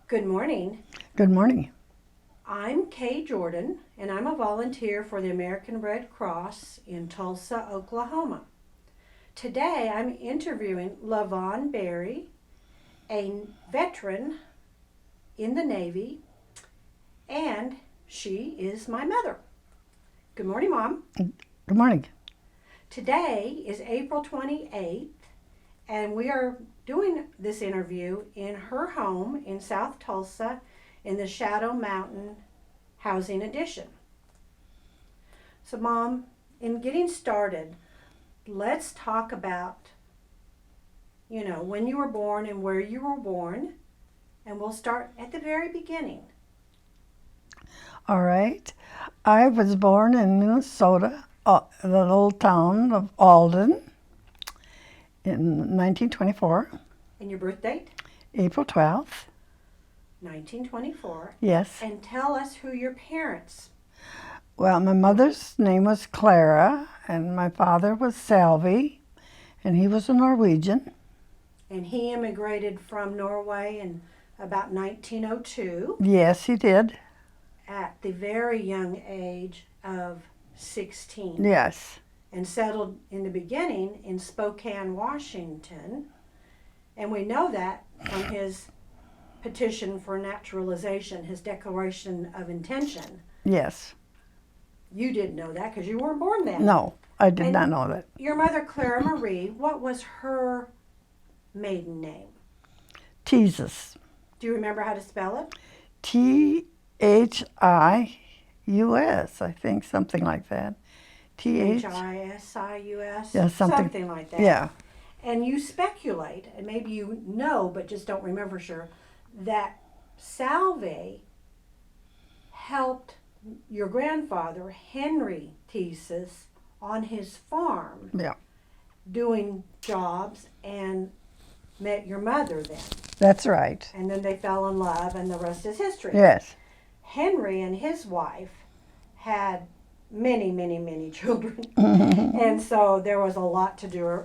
Good morning. Good morning. I'm Kay Jordan, and I'm a volunteer for the American Red Cross in Tulsa, Oklahoma. Today I'm interviewing LaVonne Berry, a veteran in the Navy, and she is my mother. Good morning, Mom. Good morning. Today is April 28th, and we are doing this interview in her home in South Tulsa in the Shadow Mountain Housing Addition. So, Mom, in getting started, let's talk about, when you were born and where you were born, and we'll start at the very beginning. All right. I was born in Minnesota, the little town of Alden, in 1924, And your birth date? April 12th. 1924. Yes. And tell us who your parents. Well, my mother's name was Clara, and my father was Salvi, and he was a Norwegian. And he immigrated from Norway in about 1902 Yes, he did. at the very young age of 16. Yes. And settled in the beginning in Spokane, Washington. And we know that from his petition for naturalization, his declaration of intention. Yes. You didn't know that because you weren't born then. No, I did And not know that. Your mother, Clara Marie, what was her maiden name? Jesus. Do you remember how to spell it? Thius, I think, something like that. Hisius? Yeah, something like that. Yeah. And you speculate, and maybe you know, but just don't remember for sure, that Salve helped your grandfather, Henry Thesis, on his farm Yeah. doing jobs and met your mother then. That's right. And then they fell in love, and the rest is history. Yes. Henry and his wife had many, many, many children. And so there was a lot to do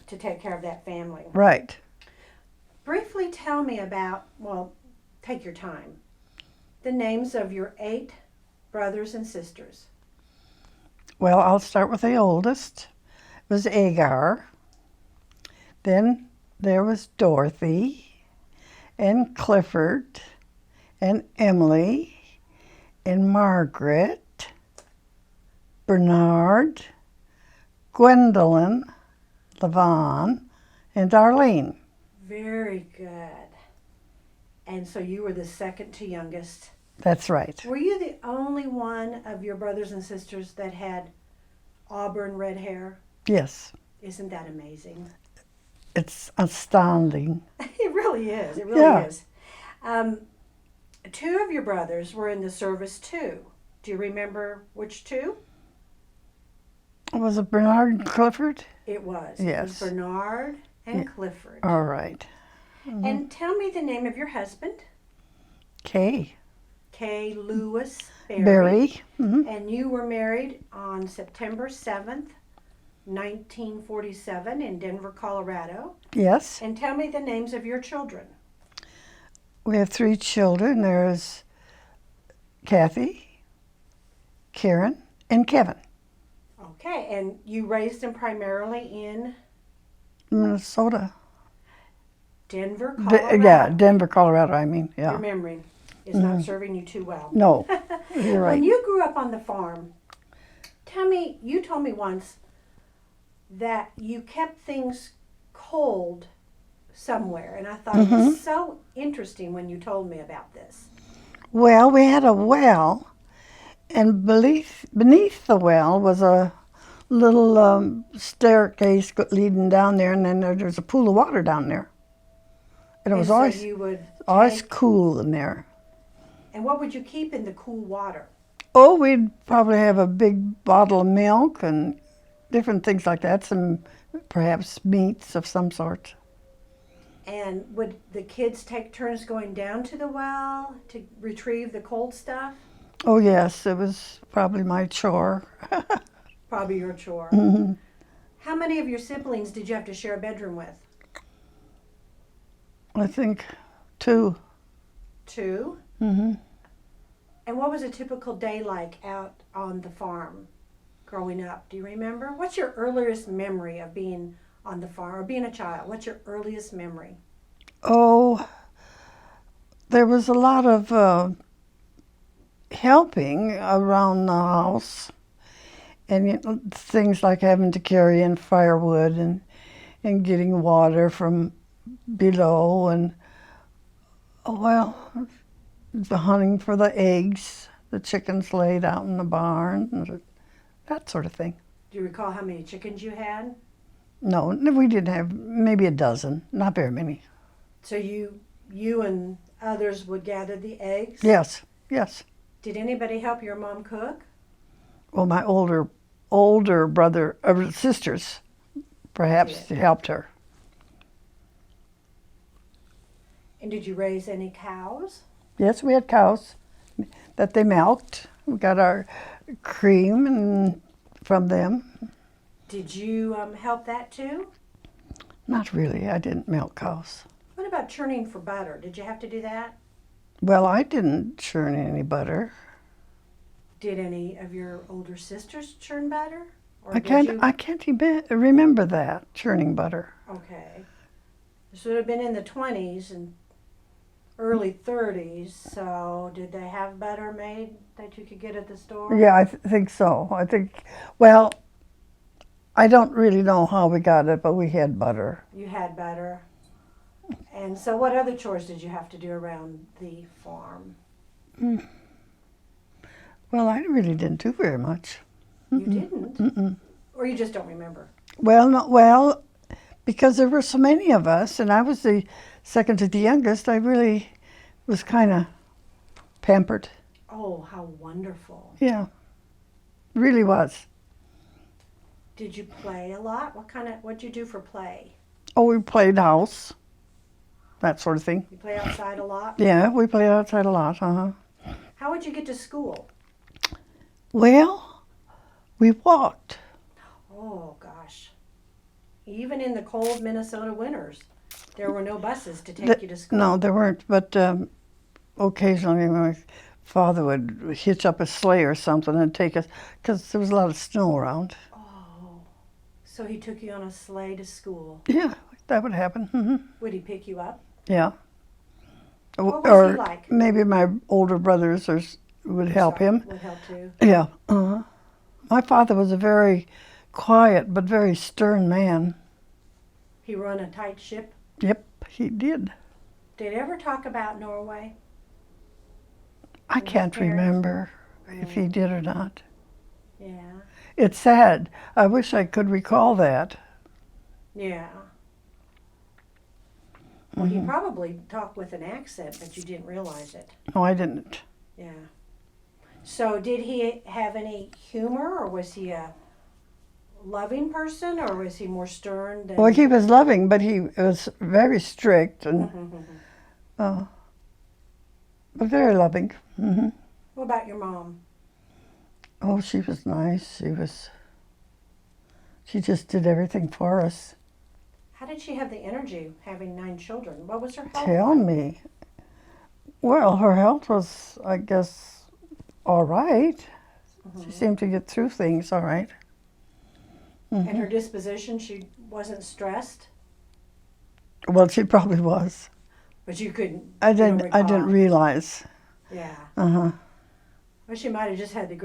to take care of that family. Right. Briefly tell me about, take your time, the names of your 8 brothers and sisters. Well, I'll start with the oldest. It was Agar. Then there was Dorothy and Clifford and Emily and Margaret, Bernard, Gwendolyn, LaVonne, and Darlene. Very good. And so you were the second to youngest. That's right. Were you the only one of your brothers and sisters that had auburn red hair? Yes. Isn't that amazing? It's astounding. It really is. It really is. 2 of your brothers were in the service too. Do you remember which 2? Was it Bernard and Clifford? It was. Yes. It was Bernard and Clifford. All right. And tell me the name of your husband. Kay. K. Lewis Berry. Berry. Mm-hmm. And you were married on September 7th, 1947 in Denver, Colorado. Yes. And tell me the names of your children. We have 3 children. There's Kathy, Karen, and Kevin. Okay, and you raised them primarily in Minnesota. Denver, Colorado. Denver, Colorado, Your yeah. memory is not serving you too well. No, you're right. When you grew up on the farm, you told me once that you kept things cold somewhere, and I thought it was so interesting when you told me about this. Well, we had a well, and beneath the well was a little staircase leading down there, and then there's a pool of water down there. And it was so always you would cool in there. And what would you keep in the cool water? Oh, we'd probably have a big bottle of milk and different things like that, some perhaps meats of some sort. And would the kids take turns going down to the well to retrieve the cold stuff? Oh, yes, it was probably my chore. Probably your chore. How many of your siblings did you have to share a bedroom with? I think 2. 2. Mm-hmm. And what was a typical day like out on the farm growing up? Do you remember? What's your earliest memory of being on the farm or being a child? What's your earliest memory? Oh, there was a lot of helping around the house, and things like having to carry in firewood and getting water from below, and well, the hunting for the eggs the chickens laid out in the barn, and that sort of thing. Do you recall how many chickens you had? No, we didn't have, maybe a dozen, not very many. So you and others would gather the eggs? Yes, yes. Did anybody help your mom cook? Well, my older brother, sisters, perhaps helped her. And did you raise any cows? Yes, we had cows that they milked. We got our cream from them. Did you help that too? Not really. I didn't milk cows. What about churning for butter? Did you have to do that? Well, I didn't churn any butter. Did any of your older sisters churn butter? Or I can't even remember that, churning butter. Okay. This would have been in the 20s and early 30s, so did they have butter made that you could get at the store? Yeah, I think so. Well, I don't really know how we got it, but we had butter. You had butter. And so what other chores did you have to do around the farm? Well, I really didn't do very much. You didn't? Mm-mm. Or you just don't remember? Well, because there were so many of us, and I was the second to the youngest, I really was kind of pampered. Oh, how wonderful. Yeah, really was. Did you play a lot? What'd you do for play? Oh, we played house, that sort of thing. You play outside a lot? Yeah, we played outside a lot, How would you get to school? Well, we walked. Oh, gosh. Even in the cold Minnesota winters, there were no buses to take you to school. No, there weren't, but occasionally my father would hitch up a sleigh or something and take us, because there was a lot of snow around. Oh, so he took you on a sleigh to school. Yeah, that would happen. Mm-hmm. Would he pick you up? Yeah. What was he like? Maybe my older brothers would help him. Would help too. Yeah. My father was a very quiet but very stern man. He run a tight ship? Yep, he did. Did he ever talk about Norway? I can't remember if he did or not. Yeah. It's sad. I wish I could recall that. Yeah. Well, he probably talked with an accent, but you didn't realize it. No, I didn't. Yeah. So did he have any humor, or was he a loving person, or was he more stern than... Well, he was loving, but he was very strict and but very loving. Mm-hmm. What about your mom? Oh, she was nice. She just did everything for us. How did she have the energy having 9 children? What was her health Tell like? me. Well, her health was, I guess, all right. She seemed to get through things all right. And her disposition, she wasn't stressed, Well, she probably was. but you couldn't. I you don't didn't recall. realize. Yeah. Uh-huh. Well, she might have just had a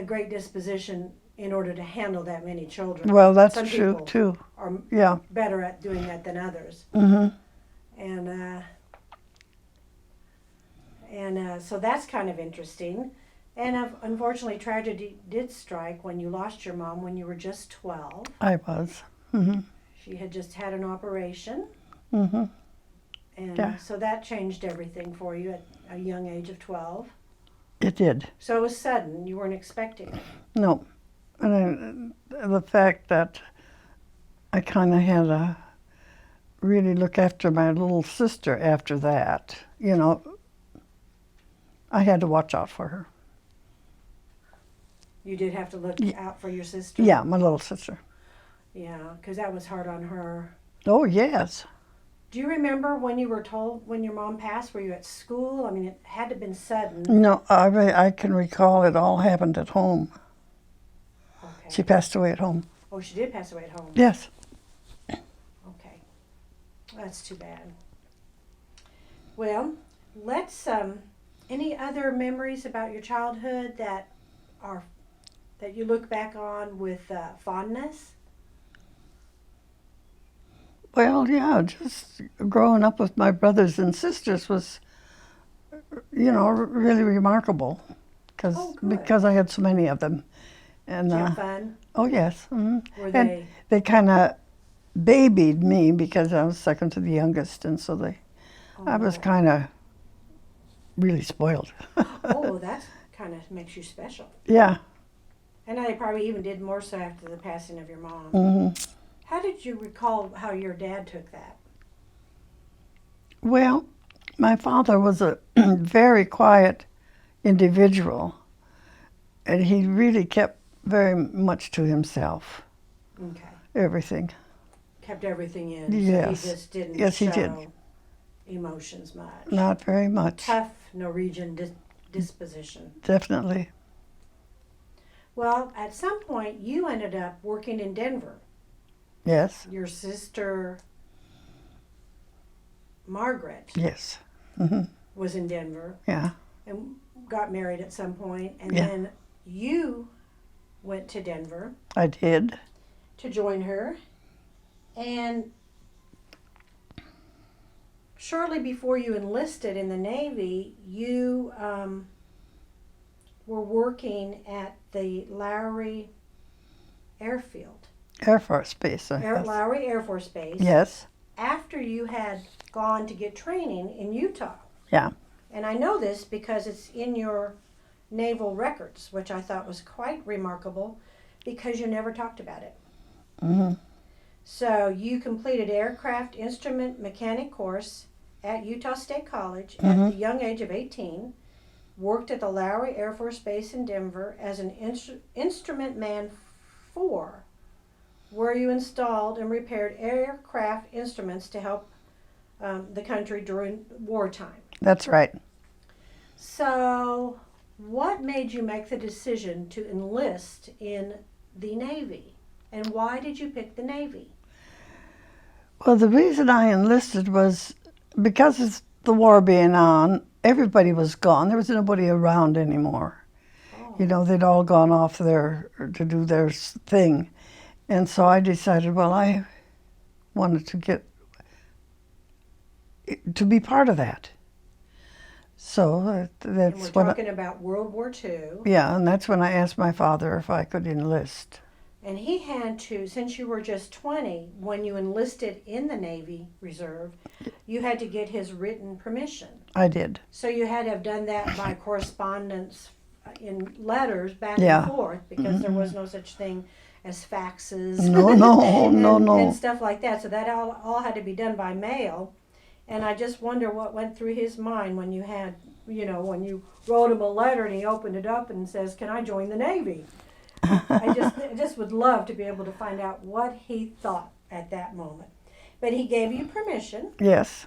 great disposition in order to handle that many children. Well, that's Some true people too. are Yeah. better at doing that than others. Mhm. And so that's kind of interesting. And unfortunately, tragedy did strike when you lost your mom when you were just 12. I was. Mhm. She had just had an operation. Mhm. And Yeah. so that changed everything for you at a young age of 12. It did. So it was sudden. You weren't expecting it. No. And the fact that I kind of had to really look after my little sister after that, I had to watch out for her. You did have to look out for your sister? Yeah, my little sister. Yeah, because that was hard on her. Oh, yes. Do you remember when you were told when your mom passed? Were you at school? I mean, it had to have been sudden. No, I can recall it all happened at home. Okay. She passed away at home. Oh, she did pass away at home. Yes. Okay. That's too bad. Well, let's any other memories about your childhood that you look back on with fondness? Well, yeah, just growing up with my brothers and sisters was, really remarkable Oh, good. because I had so many of them. And Did you have fun? oh yes, Were and they? they kind of babied me because I was second to the youngest, and so I was Oh. kind of really spoiled. Oh, that kind of makes you special. Yeah. And they probably even did more so after the passing of your mom. hmm How did you recall how your dad took that? Well, my father was a very quiet individual, and he really kept very much to himself. Okay. Everything. Kept everything in. Yes. So he just didn't Yes, he show did. emotions much. Not very much. Tough Norwegian disposition. Definitely. Well, at some point, you ended up working in Denver. Yes. Your sister, Margaret, Yes. hmm was in Denver Yeah. and got married at some point, and Yeah. then you went to Denver I did. to join her. And shortly before you enlisted in the Navy, you were working at the Lowry Airfield, Air Force Base. Yes. Lowry Air Force Base, Yes. after you had gone to get training in Utah. Yeah. And I know this because it's in your naval records, which I thought was quite remarkable because you never talked about it. hmm So you completed aircraft instrument mechanic course at Utah State College at the young age of 18, worked at the Lowry Air Force Base in Denver as an instrument man 4, where you installed and repaired aircraft instruments to help the country during wartime. That's right. So what made you make the decision to enlist in the Navy? And why did you pick the Navy? Well, the reason I enlisted was because of the war being on, everybody was gone. There was nobody around anymore. Oh. They'd all gone off there to do their thing. And so I decided, well, I wanted to be part of that. So And that's we're when, talking about World War II. yeah, and that's when I asked my father if I could enlist. And he had to, since you were just 20, when you enlisted in the Navy Reserve, you had to get his written permission. I did. So you had to have done that by correspondence in letters back Yeah. and forth because there was no such thing as faxes No, no. and stuff like that. So that all had to be done by mail. And I just wonder what went through his mind when you had, when you wrote him a letter and he opened it up and says, "Can I join the Navy?" I just would love to be able to find out what he thought at that moment. But he gave you permission. Yes.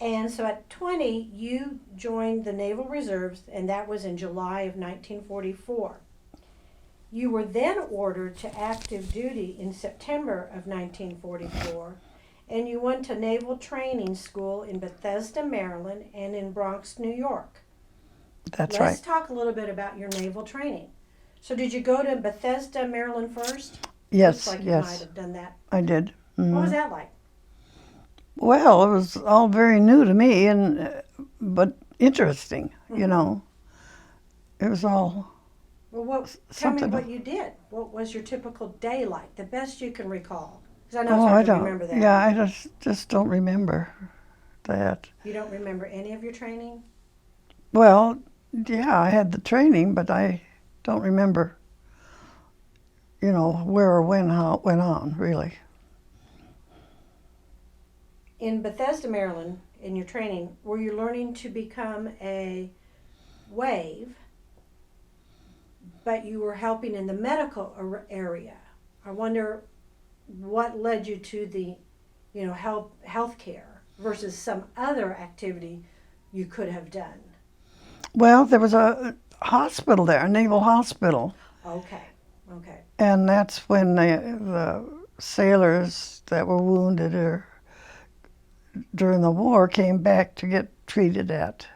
And so at 20, you joined the Naval Reserves, and that was in July of 1944. You were then ordered to active duty in September of 1944, and you went to Naval Training School in Bethesda, Maryland, and in Bronx, New York. That's Let's right. talk a little bit about your naval training. So did you go to Bethesda, Maryland first? Yes, Looks like you might yes, have done that. I did. What was Mhm. that like? Well, it was all very new to me, but interesting. It was all Well, tell me something. what you did. What was your typical day like? The best you can recall. Because I know it's Oh, I hard to don't. remember that. Yeah, I just don't remember that. You don't remember any of your training? Well, yeah, I had the training, but I don't remember. Where or when, how it went on, really. In Bethesda, Maryland, in your training, were you learning to become a wave, but you were helping in the medical area? I wonder what led you to the health care versus some other activity you could have done? Well, there was a hospital there, a naval hospital, Okay, okay. and that's when the sailors that were wounded or during the war came back to get treated at.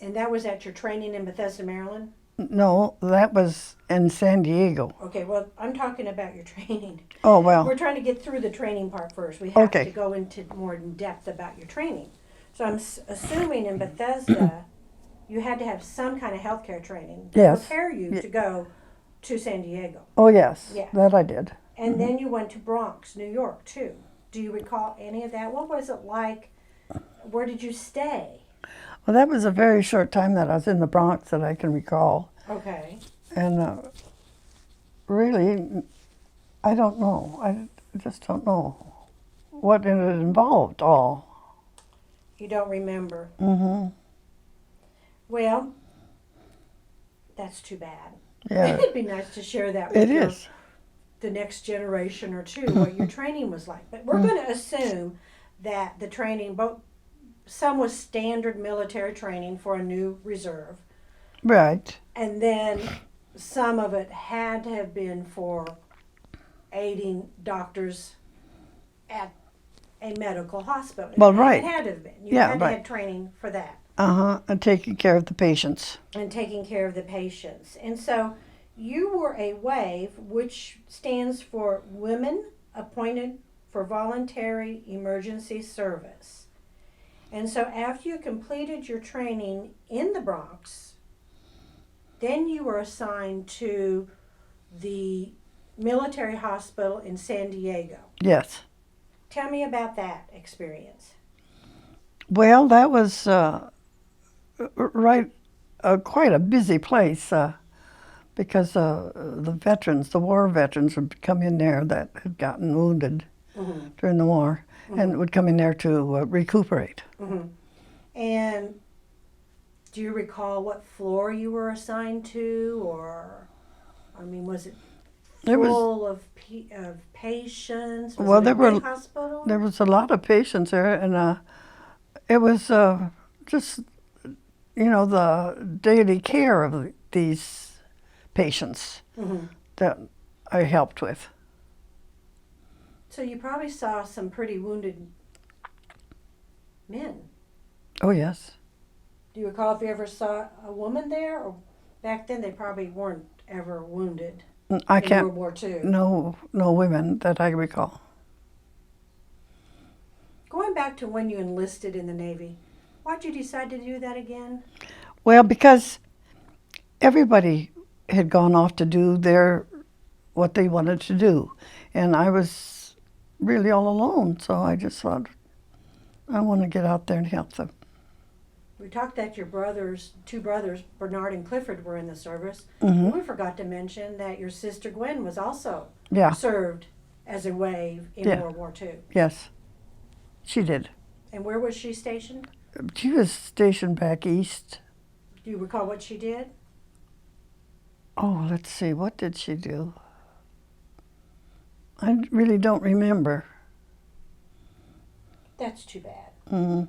And that was at your training in Bethesda, Maryland? No, that was in San Diego. Okay, well, I'm talking about your training. Oh, well, We're trying to get through the training part first. We have Okay. to go into more in depth about your training. So I'm assuming in Bethesda, you had to have some kind of healthcare training to Yes. prepare you Ye- to go to San Diego. oh yes, Yeah. that I did. And then you went to Bronx, New York, too. Do you recall any of that? What was it like? Where did you stay? Well, that was a very short time that I was in the Bronx that I can recall. Okay. And really, I don't know. I just don't know what it involved all. You don't remember. Mm-hmm. Well, that's too bad. Yeah, It'd be nice to share that with it is. the next generation or two, what your training was like. But we're going to assume that the training, some was standard military training for a new reserve, Right. and then some of it had to have been for aiding doctors at a medical hospital. Well, right. It had to have been. You Yeah, had to right. have training for that. And taking care of the patients. And taking care of the patients. And so you were a WAVE, which stands for Women Appointed for Voluntary Emergency Service. And so after you completed your training in the Bronx, then you were assigned to the military hospital in San Diego. Yes. Tell me about that experience. Well, that was quite a busy place because the veterans, the war veterans, would come in there that had gotten wounded Mm-hmm. during the war, and would come in there to recuperate. Mm-hmm. And do you recall what floor you were assigned to, or, I mean, was it There was full of patients? Was Well, it a there were- big hospital? there was a lot of patients there, and it was just the daily care of these patients Mm-hmm. that I helped with. So you probably saw some pretty wounded men. Oh yes. Do you recall if you ever saw a woman there? Or back then they probably weren't ever wounded I in can't. World War II. No women that I recall. Going back to when you enlisted in the Navy, why'd you decide to do that again? Well, because everybody had gone off to do what they wanted to do, and I was really all alone. So I just thought, I want to get out there and help them. We talked that your two brothers, Bernard and Clifford, were in the service. Hmm. We forgot to mention that your sister Gwen was also Yeah. served as a WAVE in Yeah. World War II. Yes, she did. And where was she stationed? She was stationed back east. Do you recall what she did? Oh, let's see. What did she do? I really don't remember. That's too bad. Mm.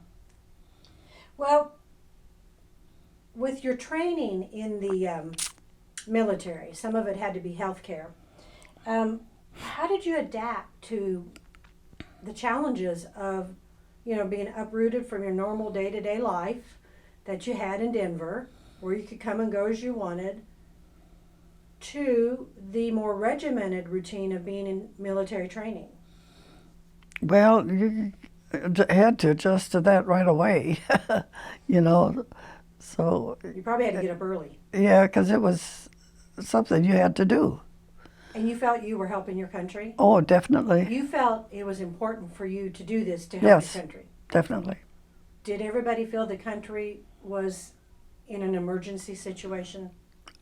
Well, with your training in the military, some of it had to be healthcare. How did you adapt to the challenges of, being uprooted from your normal day-to-day life that you had in Denver, where you could come and go as you wanted, to the more regimented routine of being in military training? Well, you had to adjust to that right away, So, You probably had to get up early. yeah, because it was something you had to do. And you felt you were helping your country? Oh, definitely. You felt it was important for you to do this to help Yes. your country. Definitely. Did everybody feel the country was in an emergency situation?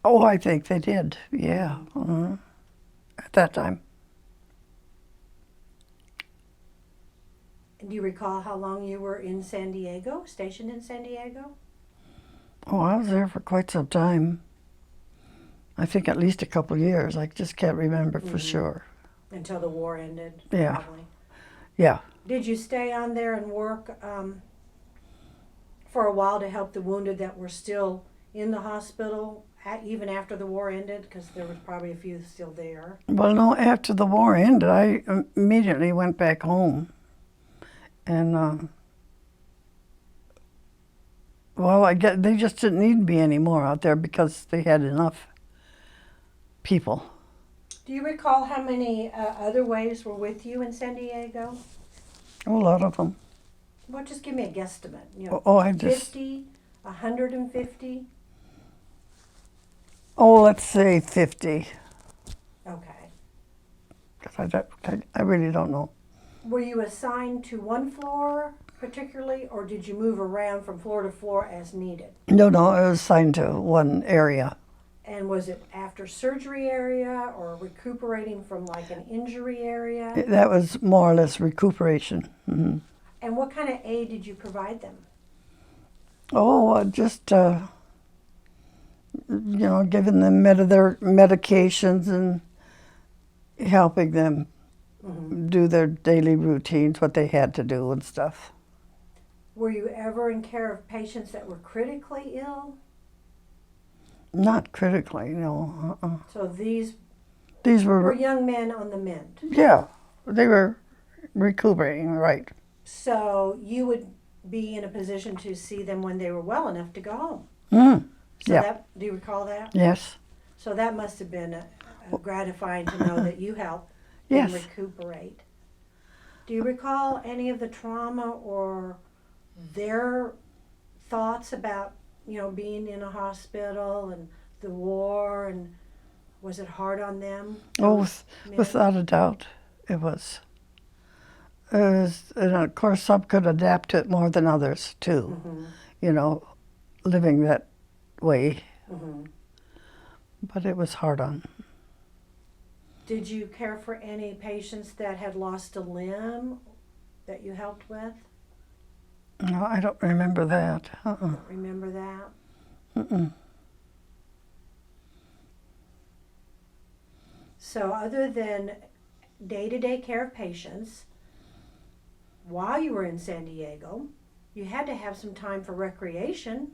Oh, I think they did. Yeah. At that time. And do you recall how long you were in San Diego, stationed in San Diego? Oh, I was there for quite some time. I think at least a couple of years. I just can't remember for Mhm. sure. Until the war ended, Yeah. probably. Yeah. Did you stay on there and work for a while to help the wounded that were still in the hospital, even after the war ended? Because there was probably a few still there. Well, no, after the war ended, I immediately went back home. And, well, they just didn't need me anymore out there because they had enough people. Do you recall how many other waves were with you in San Diego? A lot of them. Well, just give me a guesstimate. You know, Oh, I just... 50, 150? Oh, let's say 50. Okay. 'Cause I really don't know. Were you assigned to one floor particularly, or did you move around from floor to floor as needed? No, I was assigned to one area. And was it after surgery area or recuperating from like an injury area? That was more or less recuperation. Mm-hmm. And what kind of aid did you provide them? Oh, just, giving them their medications and helping them do their daily routines, what they had to do and stuff. Were you ever in care of patients that were critically ill? Not critically, no. So these were were young men on the mend. Yeah, they were recuperating, right. So you would be in a position to see them when they were well enough to go home. So Yeah. do you recall that? Yes. So that must have been gratifying to know that you helped Yes. them recuperate. Do you recall any of the trauma or their thoughts about, being in a hospital and the war, and was it hard on them? Oh, without a doubt, it was. And of course, some could adapt to it more than others, too. Mm-hmm. Living that way. Mm-hmm. But it was hard on. Did you care for any patients that had lost a limb that you helped with? No, I don't remember that. Don't remember that? Mm-mm. So other than day-to-day care of patients, while you were in San Diego, you had to have some time for recreation.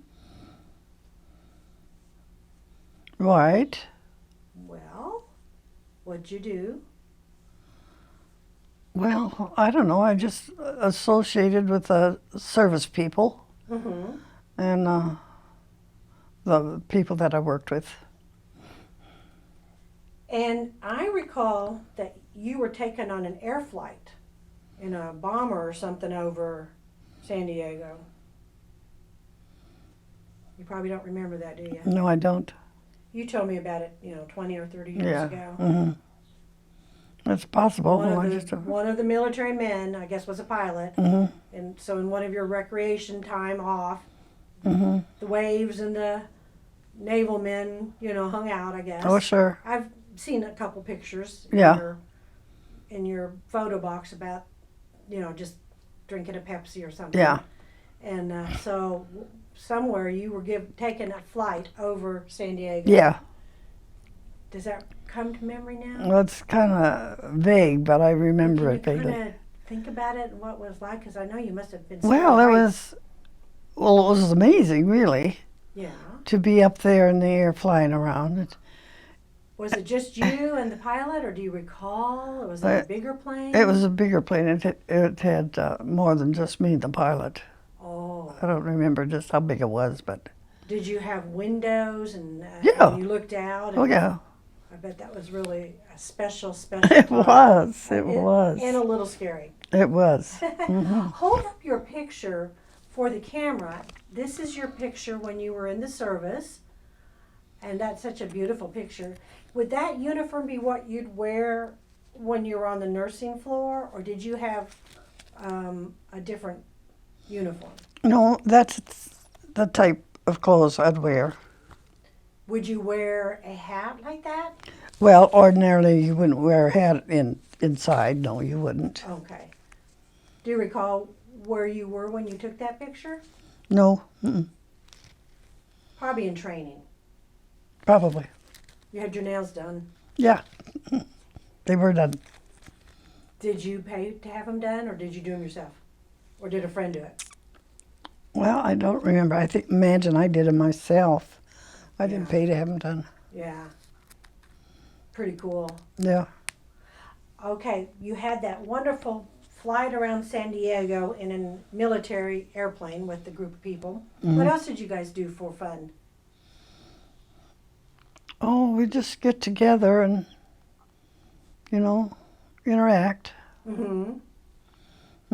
Right. Well, what'd you do? Well, I don't know. I just associated with the service people Mm-hmm. and the people that I worked with. And I recall that you were taken on an air flight in a bomber or something over San Diego. You probably don't remember that, do you? No, I don't. You told me about it, 20 or 30 years Yeah. ago. Mm-hmm. It's possible. One of the military men, I guess, was a pilot. Mm-hmm. And so in one of your recreation time off, Mm-hmm. the waves and the naval men, hung out, I guess. Oh, sure. I've seen a couple pictures Yeah. in your photo box about, just drinking a Pepsi or something. Yeah. And so somewhere you were taking a flight over San Diego. Yeah. Does that come to memory now? Well, it's kind of vague, but I remember it Can you vaguely. kind of think about it and what it was like? Because I know you must have been. Well, it was amazing, really, Yeah. to be up there in the air flying around. Was it just you and the pilot, or do you recall? Or was it a bigger plane? It was a bigger plane. It had more than just me, the pilot. Oh. I don't remember just how big it was, but Did you have windows and Yeah. you looked out? oh yeah, I bet that was really a special it time. was. It was. And a little scary. It was. Hold up your picture for the camera. This is your picture when you were in the service, and that's such a beautiful picture. Would that uniform be what you'd wear when you were on the nursing floor, or did you have a different uniform? No, that's the type of clothes I'd wear. Would you wear a hat like that? Well, ordinarily you wouldn't wear a hat inside. No, you wouldn't. Okay. Do you recall where you were when you took that picture? No. Mm-mm. Probably in training. Probably. You had your nails done. Yeah. They were done. Did you pay to have them done, or did you do them yourself? Or did a friend do it? Well, I don't remember. Imagine I did it myself. I didn't Yeah. pay to have them done. Yeah. Pretty cool. Yeah. Okay, you had that wonderful flight around San Diego in a military airplane with the group of people. What else did you guys do for fun? Oh, we just get together and, interact. Mm-hmm.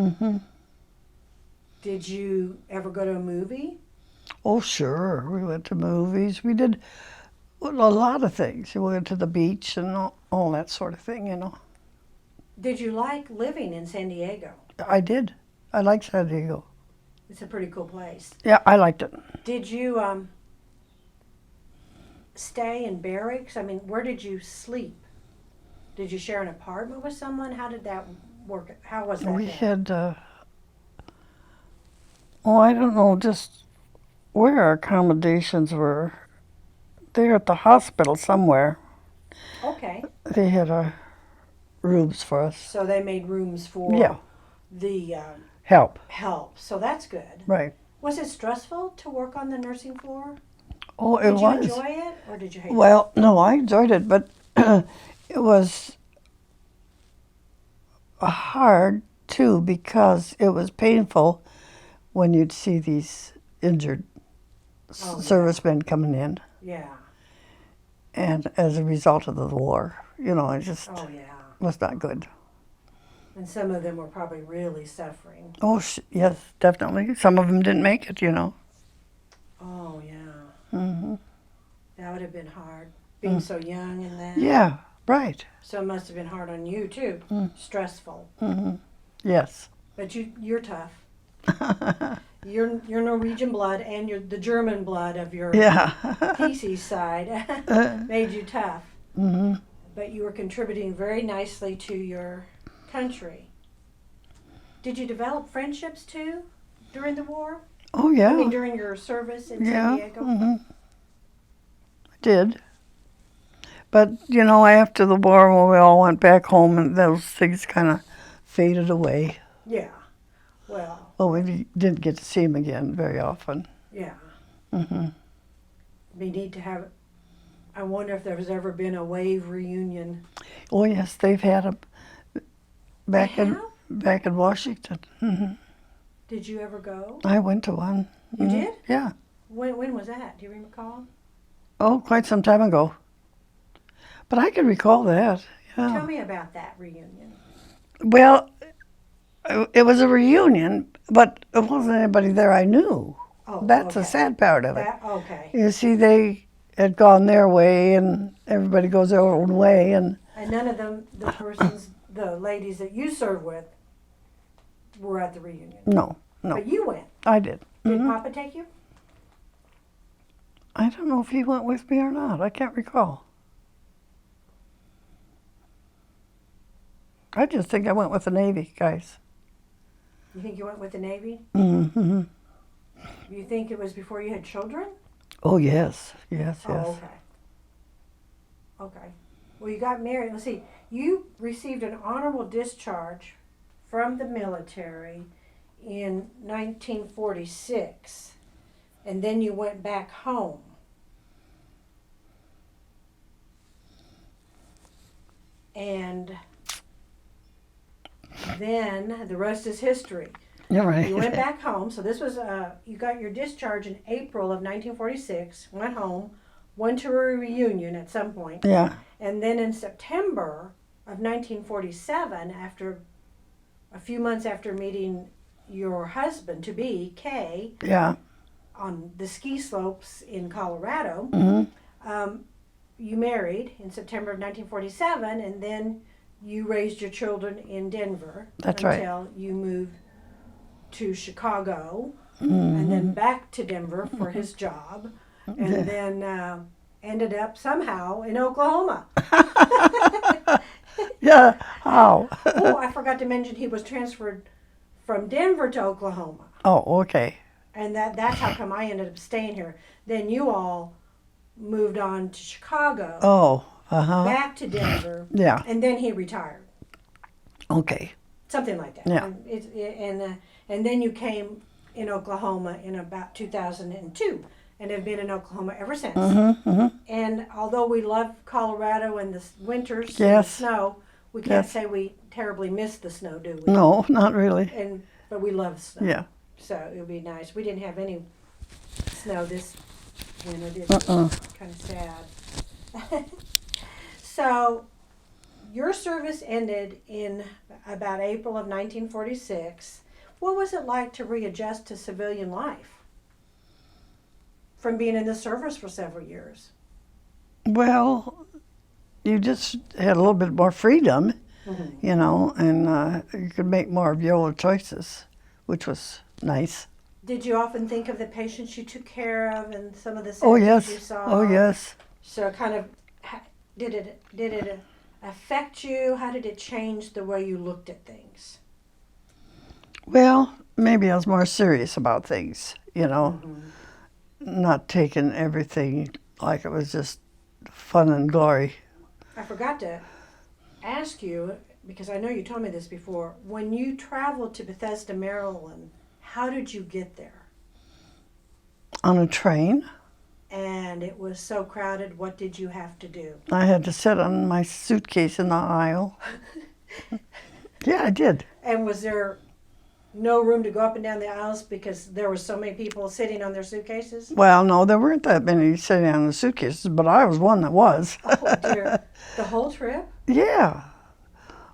Mm-hmm. Did you ever go to a movie? Oh, sure. We went to movies. We did a lot of things. We went to the beach and all that sort of thing. Did you like living in San Diego? I did. I liked San Diego. It's a pretty cool place. Yeah, I liked it. Did you stay in barracks? I mean, where did you sleep? Did you share an apartment with someone? How did that work? How was that? We then? had, I don't know, just where our accommodations were. There at the hospital somewhere. Okay. They had rooms for us. So they made rooms for Yeah. the Help. help. So that's good. Right. Was it stressful to work on the nursing floor? Oh, it Did was. you enjoy it or did you hate it? Well, no, I enjoyed it, but it was hard too because it was painful when you'd see these injured Oh, yeah. servicemen coming in, Yeah. and as a result of the war, it just Oh, yeah. was not good. And some of them were probably really suffering. Oh, yes, definitely. Some of them didn't make it. Oh, yeah. Hmm. That would have been hard. Being so young and that. Yeah, right. So it must have been hard on you too. Stressful. Hmm. Yes. But you're tough. You're Norwegian blood and you're the German blood of your Yeah. PC side made you tough. Hmm. But you were contributing very nicely to your country. Did you develop friendships too during the war? Oh, yeah. I mean, during your service in Yeah. San Diego? Hmm. I did. But, after the war, when we all went back home, and those things kind of faded away. Yeah. Well, Well, we didn't get to see him again very often. yeah. Hmm. We need to have. I wonder if there's ever been a wave reunion. Oh, yes, they've had a back They in have? back in Washington. Hmm. Did you ever go? I went to one. You Mhm. did? Yeah. When was that? Do you recall? Oh, quite some time ago. But I can recall that. Tell Yeah. me about that reunion. Well, it was a reunion, but it wasn't anybody there I knew. Oh, That's okay. the sad part of it. Okay. You see, they had gone their way, and everybody goes their own way, and And none of them, the ladies that you served with, were at the reunion. no, But you went. I did. Did Mhm. Papa take you? I don't know if he went with me or not. I can't recall. I just think I went with the Navy guys. You think you went with the Navy? Mm-hmm. You think it was before you had children? Oh, yes, yes, yes. Oh, okay. Okay. Well, you got married. Let's see. You received an honorable discharge from the military in 1946, and then you went back home. And then the rest is history. You're right. You went back home. So this was, you got your discharge in April of 1946, went home, went to a reunion at some point. Yeah. And then in September of 1947, after a few months after meeting your husband to be, Kay, Yeah. on the ski slopes in Colorado, Mm-hmm. you married in September of 1947, and then you raised your children in Denver. That's right. Until you moved to Chicago, Mm-hmm. and then back to Denver for his job, and Yeah. then ended up somehow in Oklahoma. Yeah. How? Oh, I forgot to mention he was transferred from Denver to Oklahoma. Oh, okay. And that's how come I ended up staying here. Then you all moved on to Chicago, Oh, uh-huh. back to Denver, Yeah. and then he retired. Okay. something like that. Yeah. And then you came in Oklahoma in about 2002, and have been in Oklahoma ever since. And although we love Colorado and the winters and the Yes. snow, we can't Yes. say we terribly miss the snow, do we? No, not really. But we love snow. Yeah. So it would be nice. We didn't have any snow this winter, did we? Kind of sad. So your service ended in about April of 1946. What was it like to readjust to civilian life from being in the service for several years? Well, you just had a little bit more freedom, you know, and you could make more of your own choices, which was nice. Did you often think of the patients you took care of and some of the Oh, things yes. you saw? Oh, yes. So kind of, did it affect you? How did it change the way you looked at things? Well, maybe I was more serious about things, you know, not taking everything like it was just fun and glory. I forgot to ask you, because I know you told me this before, when you traveled to Bethesda, Maryland, how did you get there? On a train, And it was so crowded, what did you have to do? I had to sit on my suitcase in the aisle. Yeah, I did. And was there no room to go up and down the aisles because there were so many people sitting on their suitcases? Well, no, there weren't that many sitting on the suitcases, but I was one that was. Oh dear. The whole trip? Yeah.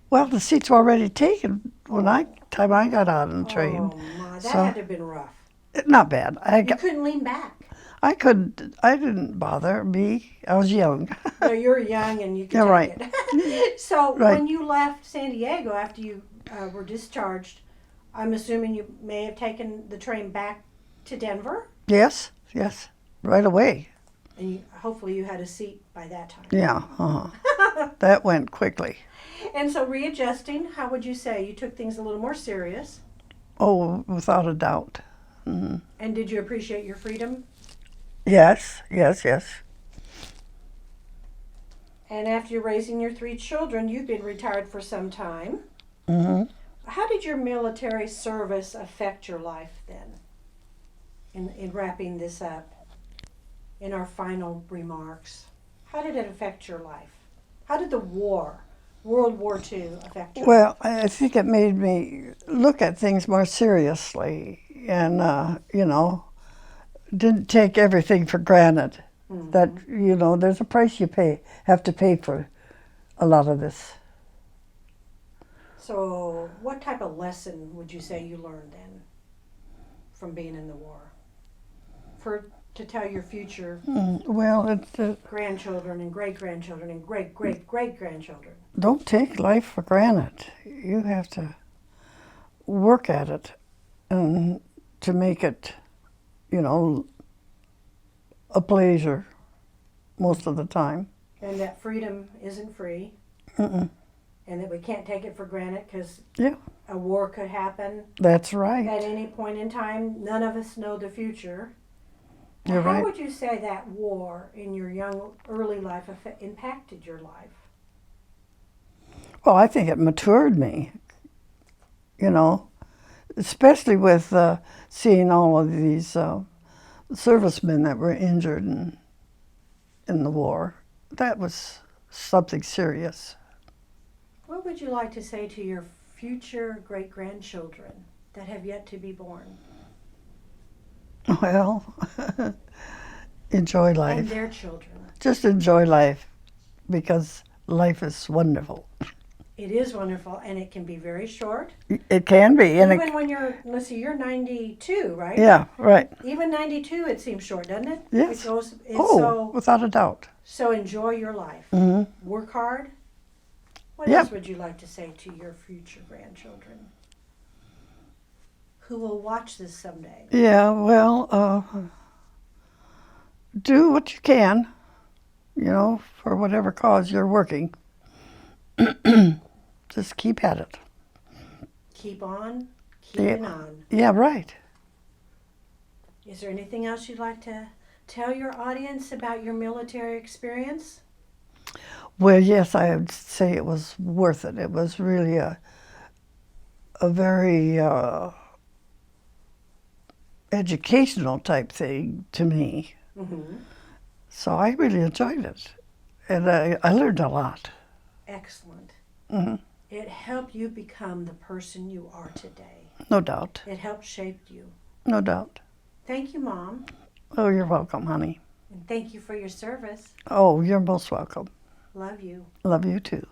Well, the seats were already taken when time I got out on the train. Oh my, that So- had to have been rough. Not bad. You couldn't lean back. I didn't bother me. I was young. No, you're young and you can Yeah, take right. it. So Right. when you left San Diego after you were discharged, I'm assuming you may have taken the train back to Denver? Yes, right away. And hopefully you had a seat by that time. Yeah, that went quickly. And so readjusting, how would you say? You took things a little more serious. Oh, without a doubt. And did you appreciate your freedom? Yes. And after raising your 3 children, you've been retired for some time. How did your military service affect your life then? In wrapping this up, in our final remarks, how did it affect your life? How did the war, World War II, affect your life? Well, I think it made me look at things more seriously and, you know, didn't take everything for granted. That, you know, there's a price you have to pay for a lot of this. So what type of lesson would you say you learned then from being in the war? To tell your future Well, it's grandchildren and great-grandchildren and great-great-great-grandchildren. don't take life for granted. You have to work at it and to make it, you know, a pleasure most of the time. And that freedom isn't free. And that we can't take it for granted because Yeah, a war could happen that's at right. any point in time. None of us know the future. You're How right. would you say that war in your young, early life impacted your life? Well, I think it matured me, you know, especially with seeing all of these servicemen that were injured in the war. That was something serious. What would you like to say to your future great-grandchildren that have yet to be born? Well, enjoy And life. their children. Just enjoy life because life is wonderful. It is wonderful, and it can be very short. It can be. And Even when let's see, you're 92, right? yeah, right. Even 92, it seems short, doesn't it? Yes. It's Without a doubt. so enjoy your life. Mm-hmm. Work hard. What Yep. else would you like to say to your future grandchildren who will watch this someday? Yeah, well, do what you can, you know, for whatever cause you're working. Just keep at it. Keep on, keeping on. Yeah, right. Is there anything else you'd like to tell your audience about your military experience? Well, yes, I would say it was worth it. It was really a a very educational type thing to me. Mm-hmm. So I really enjoyed it. And I learned a lot. Excellent. Hmm. It helped you become the person you are today. No doubt. It helped shape you. No doubt. Thank you, Mom. Oh, you're welcome, honey. And thank you for your service. Oh, you're most welcome. Love you. Love you too.